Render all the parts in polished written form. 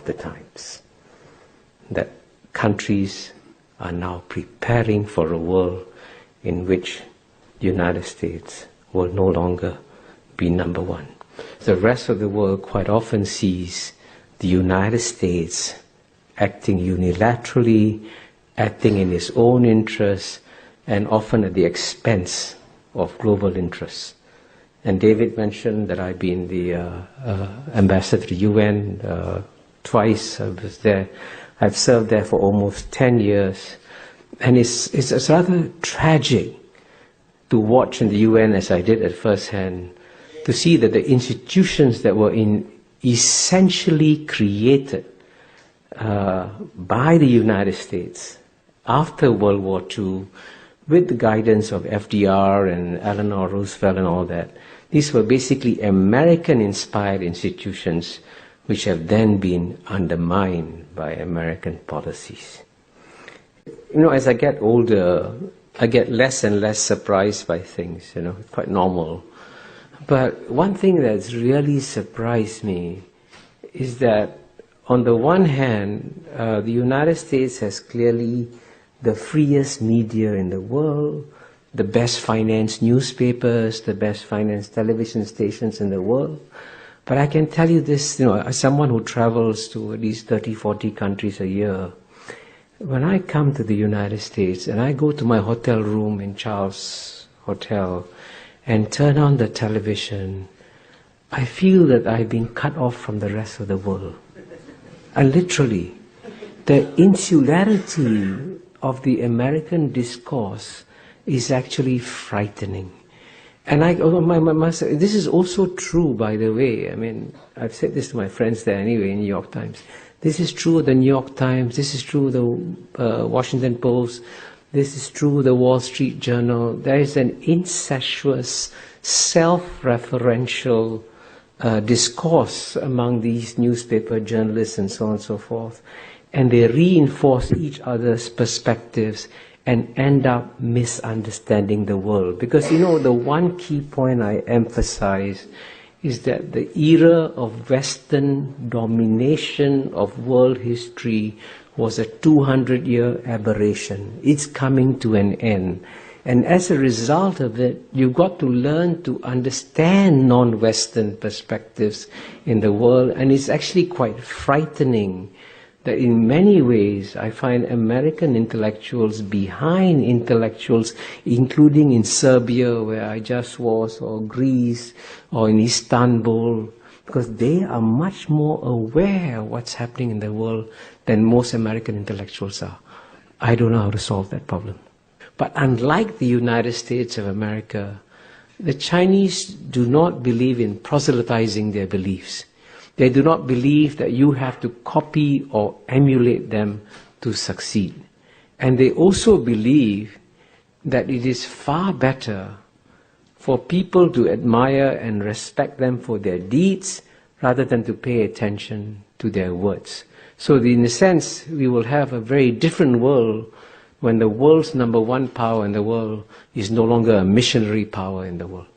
of the times. That countries are now preparing for a world in which the United States will no longer be number one. The rest of the world quite often sees the United States acting unilaterally, acting in its own interests, and often at the expense of global interests. And David mentioned that I've been the ambassador to the UN twice. I was there. I've served there for almost 10 years. And it's rather tragic to watch in the UN, as I did at first hand, to see that the institutions that were essentially created by the United States after World War II, with the guidance of FDR and Eleanor Roosevelt and all that, these were basically American-inspired institutions which have then been undermined by American policies. You know, as I get older, I get less and less surprised by things, you know, quite normal. But one thing that's really surprised me is that on the one hand, the United States has clearly the freest media in the world, the best financed newspapers, the best financed television stations in the world. But I can tell you this, you know, as someone who travels to at least 30, 40 countries a year, when I come to the United States and I go to my hotel room in Charles Hotel and turn on the television, I feel that I've been cut off from the rest of the world. And literally, the insularity of the American discourse is actually frightening. And this is also true, by the way. I mean, I've said this to my friends there anyway in New York Times. This is true of the New York Times. This is true of the Washington Post. This is true of the Wall Street Journal. There is an incestuous, self-referential discourse among these newspaper journalists and so on and so forth. And they reinforce each other's perspectives and end up misunderstanding the world. Because, you know, the one key point I emphasize is that the era of Western domination of world history was a 200-year aberration. It's coming to an end. And as a result of it, you've got to learn to understand non-Western perspectives in the world. And it's actually quite frightening that in many ways I find American intellectuals behind intellectuals, including in Serbia, where I just was, or Greece, or in Istanbul, because they are much more aware of what's happening in the world than most American intellectuals are. I don't know how to solve that problem. But unlike the United States of America, the Chinese do not believe in proselytizing their beliefs. They do not believe that you have to copy or emulate them to succeed. And they also believe that it is far better for people to admire and respect them for their deeds rather than to pay attention to their words. So in a sense, we will have a very different world when the world's number one power in the world is no longer a missionary power in the world.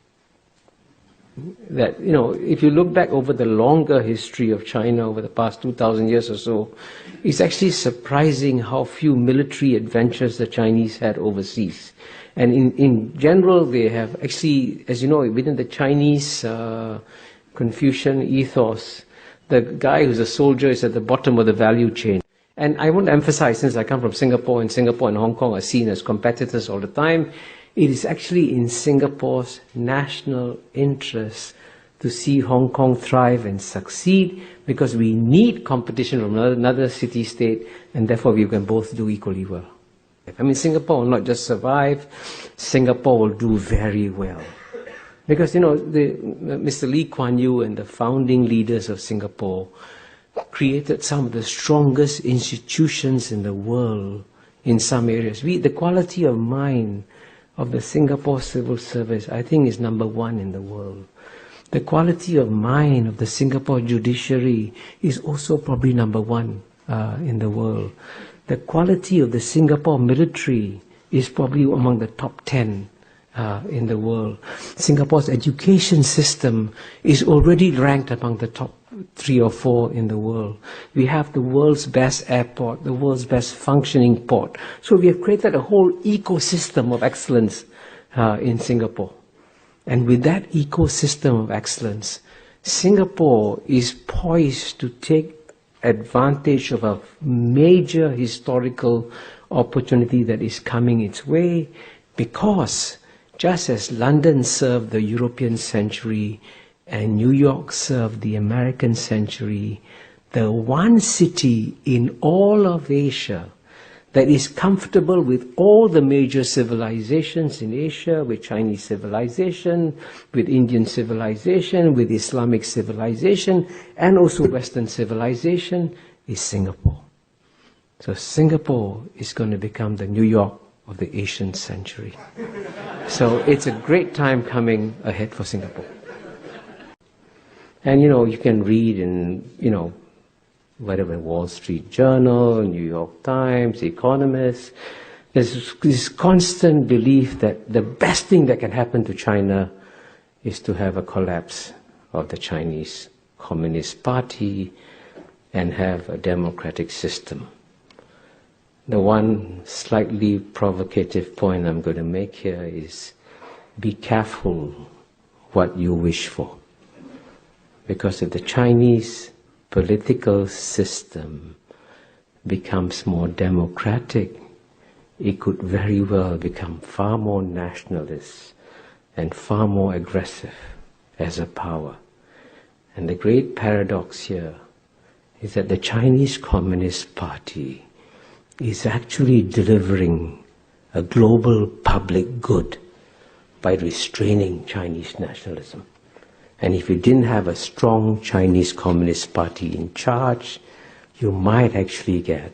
That, you know, if you look back over the longer history of China over the past 2,000 years or so, it's actually surprising how few military adventures the Chinese had overseas. And in general, they have actually, as you know, within the Chinese Confucian ethos, the guy who's a soldier is at the bottom of the value chain. And I want to emphasize, since I come from Singapore, and Singapore and Hong Kong are seen as competitors all the time, it is actually in Singapore's national interest to see Hong Kong thrive and succeed, because we need competition from another city-state, and therefore we can both do equally well. I mean, Singapore will not just survive, Singapore will do very well. Because, you know, Mr. Lee Kuan Yew and the founding leaders of Singapore created some of the strongest institutions in the world in some areas. The quality of mind of the Singapore civil service, I think, is number one in the world. The quality of mind of the Singapore judiciary is also probably number one in the world. The quality of the Singapore military is probably among the top 10 in the world. Singapore's education system is already ranked among the top 3 or 4 in the world. We have the world's best airport, the world's best functioning port. So we have created a whole ecosystem of excellence in Singapore. And with that ecosystem of excellence, Singapore is poised to take advantage of a major historical opportunity that is coming its way, because just as London served the European century and New York served the American century, the one city in all of Asia that is comfortable with all the major civilizations in Asia, with Chinese civilization, with Indian civilization, with Islamic civilization, and also Western civilization, is Singapore. So Singapore is going to become the New York of the Asian century. So it's a great time coming ahead for Singapore. And you can read in, whatever, Wall Street Journal, New York Times, Economist, there's this constant belief that the best thing that can happen to China is to have a collapse of the Chinese Communist Party and have a democratic system. The one slightly provocative point I'm going to make here is, be careful what you wish for. Because if the Chinese political system becomes more democratic, it could very well become far more nationalist and far more aggressive as a power. And the great paradox here is that the Chinese Communist Party is actually delivering a global public good by restraining Chinese nationalism. And if you didn't have a strong Chinese Communist Party in charge, you might actually get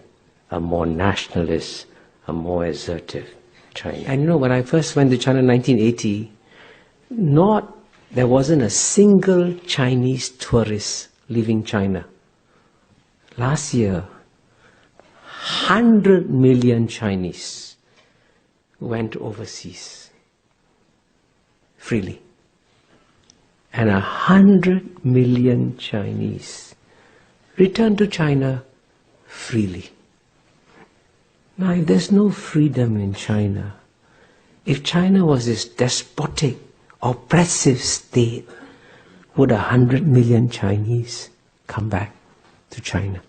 a more nationalist, a more assertive China. And when I first went to China in 1980, there wasn't a single Chinese tourist leaving China. Last year, 100 million Chinese went overseas freely. And 100 million Chinese returned to China freely. Now, if there's no freedom in China, if China was this despotic, oppressive state, would 100 million Chinese come back to China?